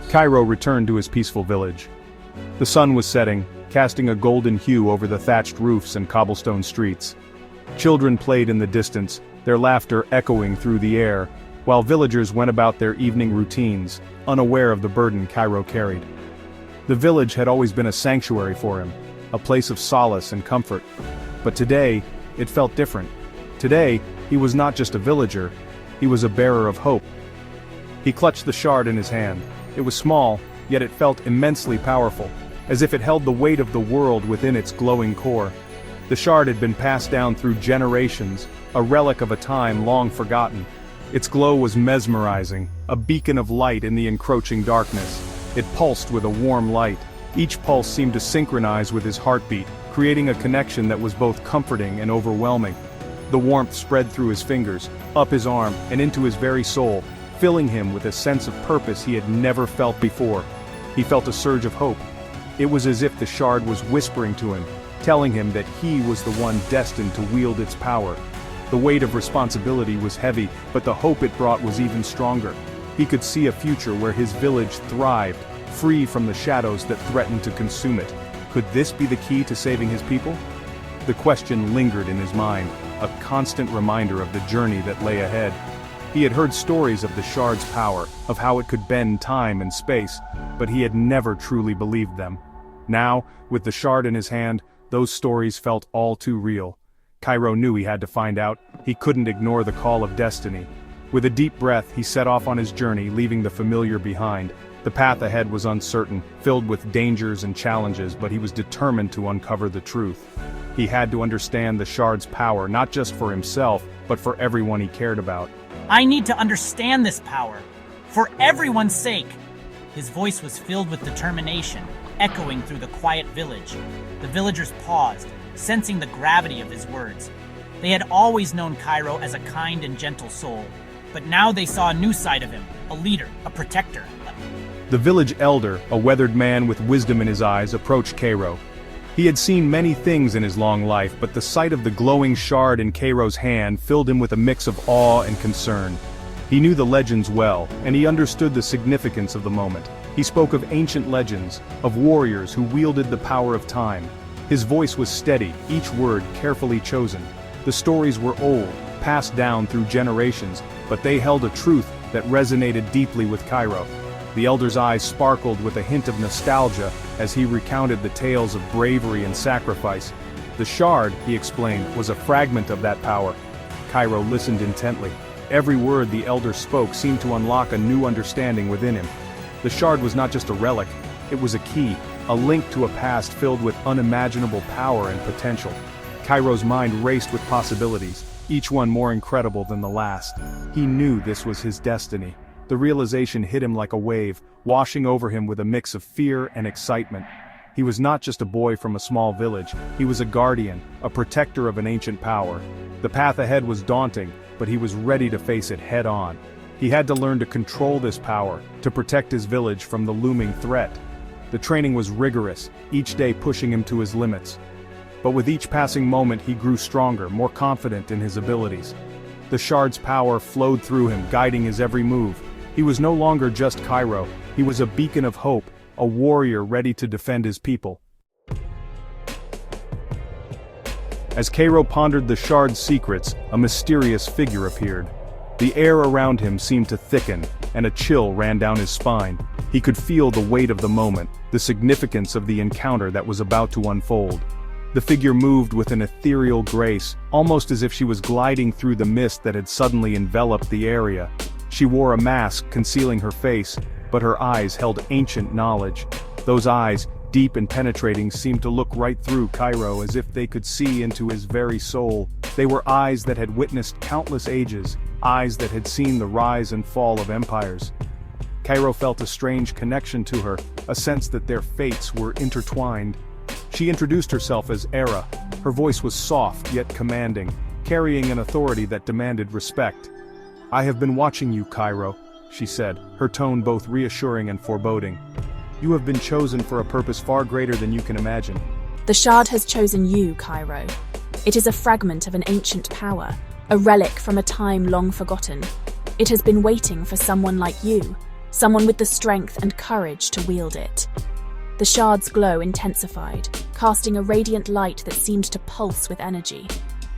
Kairo returned to his peaceful village. The sun was setting, casting a golden hue over the thatched roofs and cobblestone streets. Children played in the distance, their laughter echoing through the air, while villagers went about their evening routines, unaware of the burden Kairo carried. The village had always been a sanctuary for him, a place of solace and comfort. But today, it felt different. Today, he was not just a villager, he was a bearer of hope. He clutched the shard in his hand. It was small, yet it felt immensely powerful, as if it held the weight of the world within its glowing core. The shard had been passed down through generations, a relic of a time long forgotten. Its glow was mesmerizing, a beacon of light in the encroaching darkness. It pulsed with a warm light. Each pulse seemed to synchronize with his heartbeat, creating a connection that was both comforting and overwhelming. The warmth spread through his fingers, up his arm, and into his very soul, filling him with a sense of purpose he had never felt before. He felt a surge of hope. It was as if the shard was whispering to him, telling him that he was the one destined to wield its power. The weight of responsibility was heavy, but the hope it brought was even stronger. He could see a future where his village thrived, free from the shadows that threatened to consume it. Could this be the key to saving his people? The question lingered in his mind, a constant reminder of the journey that lay ahead. He had heard stories of the shard's power, of how it could bend time and space, but he had never truly believed them. Now, with the shard in his hand, those stories felt all too real. Kairo knew he had to find out. He couldn't ignore the call of destiny. With a deep breath, he set off on his journey, leaving the familiar behind. The path ahead was uncertain, filled with dangers and challenges, but he was determined to uncover the truth. He had to understand the shard's power, not just for himself, but for everyone he cared about. I need to understand this power, for everyone's sake. His voice was filled with determination, echoing through the quiet village. The villagers paused, sensing the gravity of his words. They had always known Kairo as a kind and gentle soul, but now they saw a new side of him, a leader, a protector. The village elder, a weathered man with wisdom in his eyes, approached Kairo. He had seen many things in his long life, but the sight of the glowing shard in Kairo's hand filled him with a mix of awe and concern. He knew the legends well, and he understood the significance of the moment. He spoke of ancient legends, of warriors who wielded the power of time. His voice was steady, each word carefully chosen. The stories were old, passed down through generations, but they held a truth that resonated deeply with Kairo. The elder's eyes sparkled with a hint of nostalgia as he recounted the tales of bravery and sacrifice. The shard, he explained, was a fragment of that power. Kairo listened intently. Every word the elder spoke seemed to unlock a new understanding within him. The shard was not just a relic, it was a key, a link to a past filled with unimaginable power and potential. Kairo's mind raced with possibilities, each one more incredible than the last. He knew this was his destiny. The realization hit him like a wave, washing over him with a mix of fear and excitement. He was not just a boy from a small village, he was a guardian, a protector of an ancient power. The path ahead was daunting, but he was ready to face it head-on. He had to learn to control this power, to protect his village from the looming threat. The training was rigorous, each day pushing him to his limits. But with each passing moment he grew stronger, more confident in his abilities. The shard's power flowed through him, guiding his every move. He was no longer just Kairo, he was a beacon of hope, a warrior ready to defend his people. As Kairo pondered the shard's secrets, a mysterious figure appeared. The air around him seemed to thicken, and a chill ran down his spine. He could feel the weight of the moment, the significance of the encounter that was about to unfold. The figure moved with an ethereal grace, almost as if she was gliding through the mist that had suddenly enveloped the area. She wore a mask concealing her face, but her eyes held ancient knowledge. Those eyes, deep and penetrating, seemed to look right through Kairo as if they could see into his very soul. They were eyes that had witnessed countless ages, eyes that had seen the rise and fall of empires. Kairo felt a strange connection to her, a sense that their fates were intertwined. She introduced herself as Eira. Her voice was soft yet commanding, carrying an authority that demanded respect. "I have been watching you, Kairo," she said, her tone both reassuring and foreboding. "You have been chosen for a purpose far greater than you can imagine." The shard has chosen you, Kairo. It is a fragment of an ancient power, a relic from a time long forgotten. It has been waiting for someone like you, someone with the strength and courage to wield it. The shard's glow intensified, casting a radiant light that seemed to pulse with energy.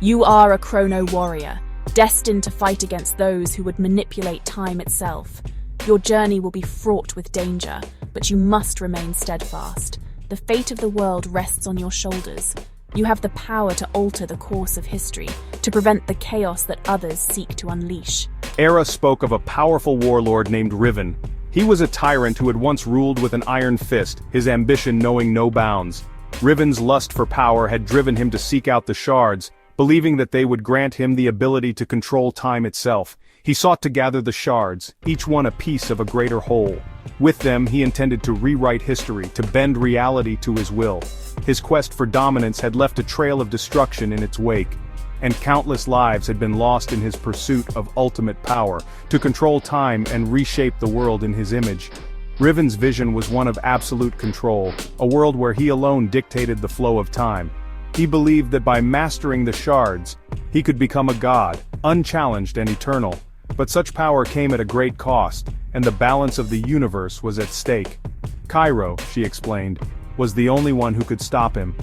You are a Chrono Warrior, destined to fight against those who would manipulate time itself. Your journey will be fraught with danger, but you must remain steadfast. The fate of the world rests on your shoulders. You have the power to alter the course of history, to prevent the chaos that others seek to unleash. Eira spoke of a powerful warlord named Riven. He was a tyrant who had once ruled with an iron fist, his ambition knowing no bounds. Riven's lust for power had driven him to seek out the shards, believing that they would grant him the ability to control time itself. He sought to gather the shards, each one a piece of a greater whole. With them he intended to rewrite history, to bend reality to his will. His quest for dominance had left a trail of destruction in its wake, and countless lives had been lost in his pursuit of ultimate power, to control time and reshape the world in his image. Riven's vision was one of absolute control, a world where he alone dictated the flow of time. He believed that by mastering the shards, he could become a god, unchallenged and eternal. But such power came at a great cost, and the balance of the universe was at stake. Kairo, she explained, was the only one who could stop him.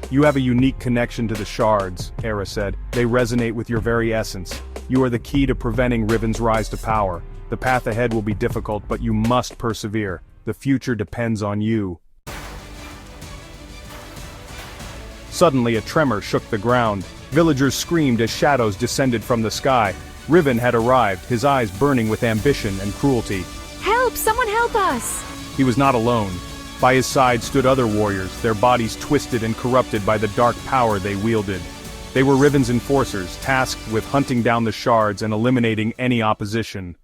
You have a unique connection to the shards, Eira said. They resonate with your very essence. You are the key to preventing Riven's rise to power. The path ahead will be difficult, but you must persevere. The future depends on you. Suddenly a tremor shook the ground. Villagers screamed as shadows descended from the sky. Riven had arrived, his eyes burning with ambition and cruelty. Help! Someone help us! He was not alone. By his side stood other warriors, their bodies twisted and corrupted by the dark power they wielded. They were Riven's enforcers, tasked with hunting down the shards and eliminating any opposition.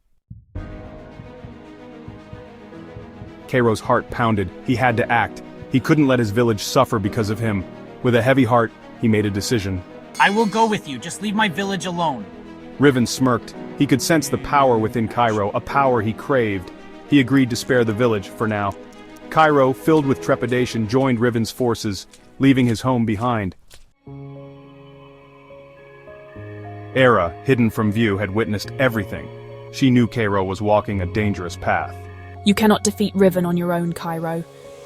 Kairo's heart pounded. He had to act. He couldn't let his village suffer because of him. With a heavy heart, he made a decision. I will go with you, just leave my village alone. Riven smirked. He could sense the power within Kairo, a power he craved. He agreed to spare the village for now. Kairo, filled with trepidation, joined Riven's forces, leaving his home behind. Eira, hidden from view, had witnessed everything. She knew Kairo was walking a dangerous path. You cannot defeat Riven on your own, Kairo.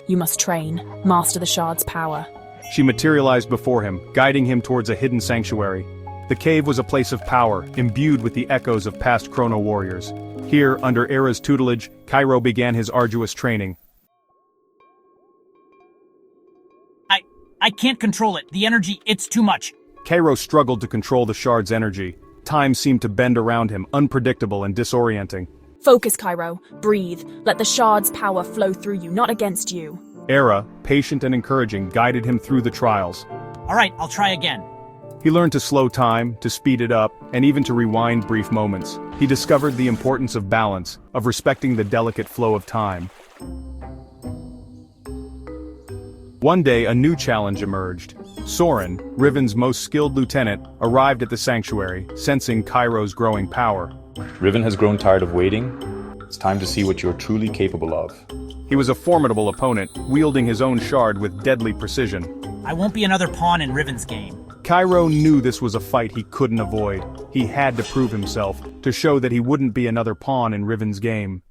You must train, master the shard's power. She materialized before him, guiding him towards a hidden sanctuary. The cave was a place of power, imbued with the echoes of past Chrono Warriors. Here, under Eira's tutelage, Kairo began his arduous training. I can't control it. The energy, it's too much. Kairo struggled to control the shard's energy. Time seemed to bend around him, unpredictable and disorienting. Focus, Kairo. Breathe. Let the shard's power flow through you, not against you. Eira, patient and encouraging, guided him through the trials. All right, I'll try again. He learned to slow time, to speed it up, and even to rewind brief moments. He discovered the importance of balance, of respecting the delicate flow of time. One day, a new challenge emerged. Soren, Riven's most skilled lieutenant, arrived at the sanctuary, sensing Kairo's growing power. Riven has grown tired of waiting. It's time to see what you're truly capable of. He was a formidable opponent, wielding his own shard with deadly precision. I won't be another pawn in Riven's game. Kairo knew this was a fight he couldn't avoid. He had to prove himself, to show that he wouldn't be another pawn in Riven's game.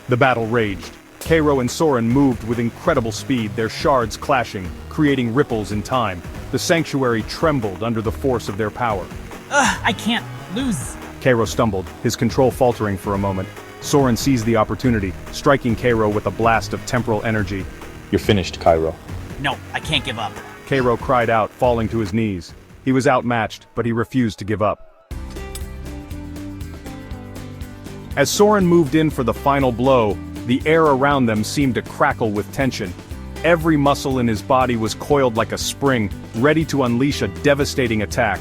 The battle raged. Kairo and Soren moved with incredible speed, their shards clashing, creating ripples in time. The sanctuary trembled under the force of their power. I can't lose. Kairo stumbled, his control faltering for a moment. Soren seized the opportunity, striking Kairo with a blast of temporal energy. You're finished, Kairo. No, I can't give up. Kairo cried out, falling to his knees. He was outmatched, but he refused to give up. As Soren moved in for the final blow, the air around them seemed to crackle with tension. Every muscle in his body was coiled like a spring, ready to unleash a devastating attack.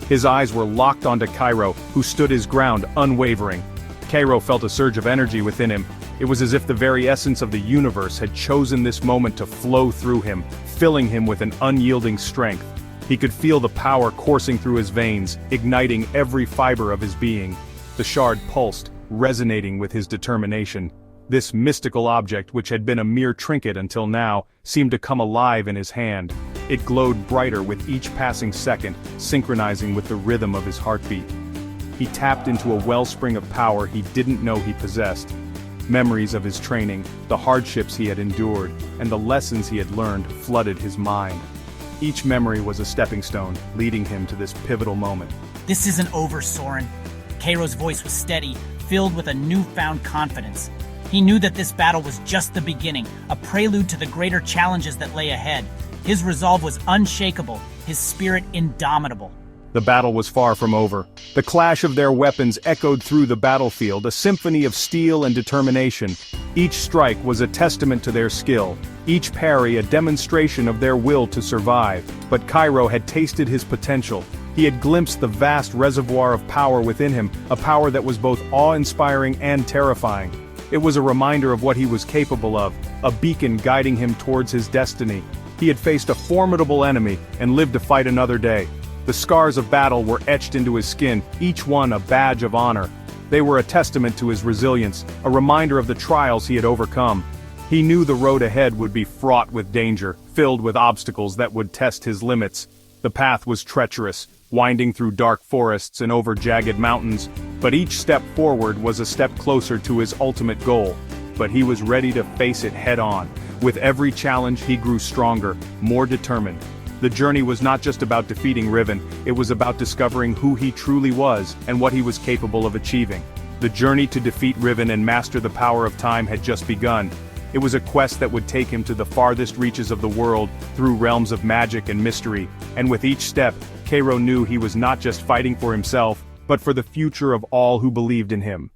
His eyes were locked onto Kairo, who stood his ground, unwavering. Kairo felt a surge of energy within him. It was as if the very essence of the universe had chosen this moment to flow through him, filling him with an unyielding strength. He could feel the power coursing through his veins, igniting every fiber of his being. The shard pulsed, resonating with his determination. This mystical object, which had been a mere trinket until now, seemed to come alive in his hand. It glowed brighter with each passing second, synchronizing with the rhythm of his heartbeat. he tapped into a wellspring of power he didn't know he possessed. Memories of his training, the hardships he had endured, and the lessons he had learned flooded his mind. Each memory was a stepping stone, leading him to this pivotal moment. This isn't over, Soren. Kairo's voice was steady, filled with a newfound confidence. He knew that this battle was just the beginning, a prelude to the greater challenges that lay ahead. His resolve was unshakable, his spirit indomitable. The battle was far from over. The clash of their weapons echoed through the battlefield, a symphony of steel and determination. Each strike was a testament to their skill, each parry a demonstration of their will to survive. But Kairo had tasted his potential. He had glimpsed the vast reservoir of power within him, a power that was both awe-inspiring and terrifying. It was a reminder of what he was capable of, a beacon guiding him towards his destiny. He had faced a formidable enemy and lived to fight another day. The scars of battle were etched into his skin, each one a badge of honor. They were a testament to his resilience, a reminder of the trials he had overcome. He knew the road ahead would be fraught with danger, filled with obstacles that would test his limits. The path was treacherous, winding through dark forests and over jagged mountains, but each step forward was a step closer to his ultimate goal. But he was ready to face it head-on. With every challenge, he grew stronger, more determined. The journey was not just about defeating Riven, it was about discovering who he truly was and what he was capable of achieving. The journey to defeat Riven and master the power of time had just begun. It was a quest that would take him to the farthest reaches of the world, through realms of magic and mystery, and with each step, Kairo knew he was not just fighting for himself, but for the future of all who believed in him.